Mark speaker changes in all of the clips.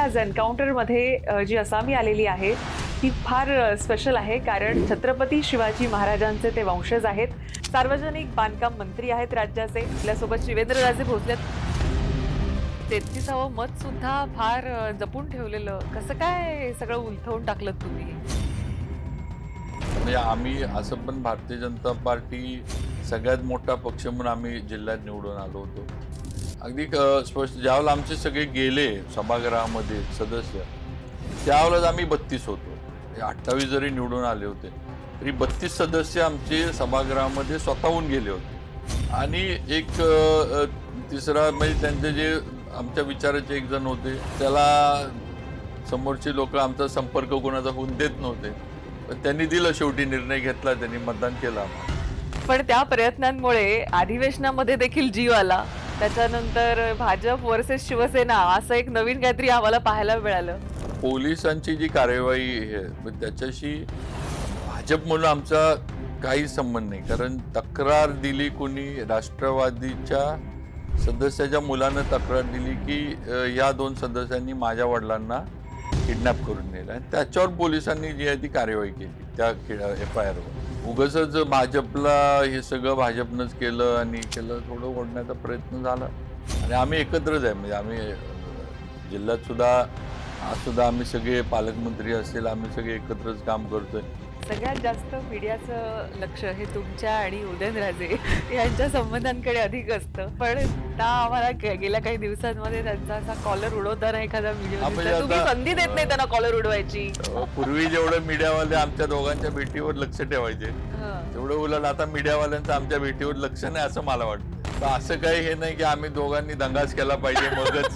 Speaker 1: आज एन्काउंटरमध्ये जी असामी आलेली आहे ती फार स्पेशल आहे, कारण छत्रपती शिवाजी महाराजांचे ते वंशज आहेत, सार्वजनिक बांधकाम मंत्री आहेत राज्याचे. आपल्यासोबत शिवेंद्रराजे भोसले. 33व मत सुद्धा फार जपून ठेवलेलं, कसं काय सगळं उलथवून टाकलं तुम्ही?
Speaker 2: म्हणजे आम्ही असं पण भारतीय जनता पार्टी सगळ्यात मोठा पक्ष म्हणून आम्ही जिल्ह्यात निवडून आलो होतो. अगदी स्पष्ट ज्यावेळेला आमचे सगळे गेले सभागृहामध्ये सदस्य, त्यावेळेलाच आम्ही 32 होतो. 28 जरी निवडून आले होते तरी 32 सदस्य आमचे सभागृहामध्ये स्वतःहून गेले होते. आणि एक तिसरा म्हणजे त्यांचे जे आमच्या विचाराचे एक जण होते, त्याला समोरचे लोक आमचा संपर्क कोणाचा होऊन देत नव्हते, पण त्यांनी दिलं, शेवटी निर्णय घेतला, त्यांनी मतदान केलं.
Speaker 1: पण त्या प्रयत्नांमुळे अधिवेशनामध्ये देखील जीव आला. त्याच्यानंतर भाजप वर्सेस शिवसेना असं एक नवीन काहीतरी आम्हाला पाहायला मिळालं.
Speaker 2: पोलिसांची जी कार्यवाही आहे त्याच्याशी भाजप म्हणून आमचा काही संबंध नाही. कारण तक्रार दिली कोणी, राष्ट्रवादीच्या सदस्याच्या मुलानं तक्रार दिली की या 2 सदस्यांनी माझ्या वडिलांना किडनॅप करून नेलं, आणि त्याच्यावर पोलिसांनी जी आहे ती कार्यवाही केली त्या FIR वर. उगाचच भाजपला हे सगळं भाजपनंच केलं आणि थोडं ओढण्याचा प्रयत्न झाला. आणि आम्ही एकत्रच आहे, म्हणजे आम्ही जिल्ह्यात सुद्धा आज सुद्धा आम्ही सगळे पालकमंत्री असतील, आम्ही सगळे एकत्रच काम करतोय.
Speaker 1: सगळ्यात जास्त मीडियाचं लक्ष हे तुमच्या आणि उदयनराजे यांच्या संबंधांकडे अधिक असतं. पण आम्हाला गेल्या काही दिवसांमध्ये त्यांचा असा कॉलर उडवताना एखादा व्हिडिओ, तुम्ही संधी देत नाही त्यांना कॉलर उडवायची.
Speaker 2: पूर्वी जेवढं मीडियावाले आमच्या दोघांच्या भेटीवर लक्ष ठेवायचे, तेवढं उलट आता मीडियावाल्यांचं आमच्या भेटीवर लक्ष नाही असं मला वाटतं. तर असं काही हे नाही की आम्ही दोघांनी दंगाच केला पाहिजे मगच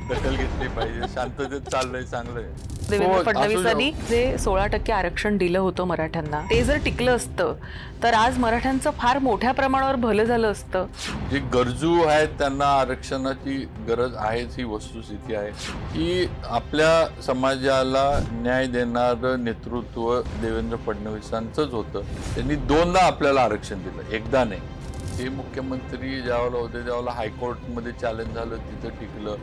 Speaker 2: दखल घेतली पाहिजे. शांततेत चाललंय, चांगलंय.
Speaker 1: देवेंद्र फडणवीसांनी जे 16% आरक्षण दिलं होतं मराठ्यांना, ते जर टिकलं असतं तर आज मराठ्यांचं फार मोठ्या प्रमाणावर भलं झालं असतं.
Speaker 2: जे गरजू आहेत त्यांना आरक्षणाची गरज आहेच, ही वस्तुस्थिती आहे. की आपल्या समाजाला न्याय देणारं नेतृत्व देवेंद्र फडणवीसांचंच होतं. त्यांनी 2दा आपल्याला आरक्षण दिलं, एकदा नाही. ते मुख्यमंत्री ज्यावेळेला होते त्यावेळेला हायकोर्टमध्ये चॅलेंज झालं, तिथं टिकलं.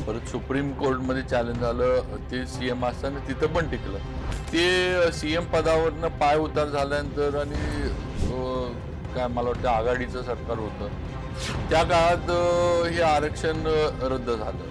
Speaker 2: परत सुप्रीम कोर्टमध्ये चॅलेंज झालं, ते CM असताना तिथं पण टिकलं. ते CM पदावरनं पाय उतार झाल्यानंतर आणि काय मला वाटतं आघाडीचं सरकार होतं, त्या काळात हे आरक्षण रद्द झालं.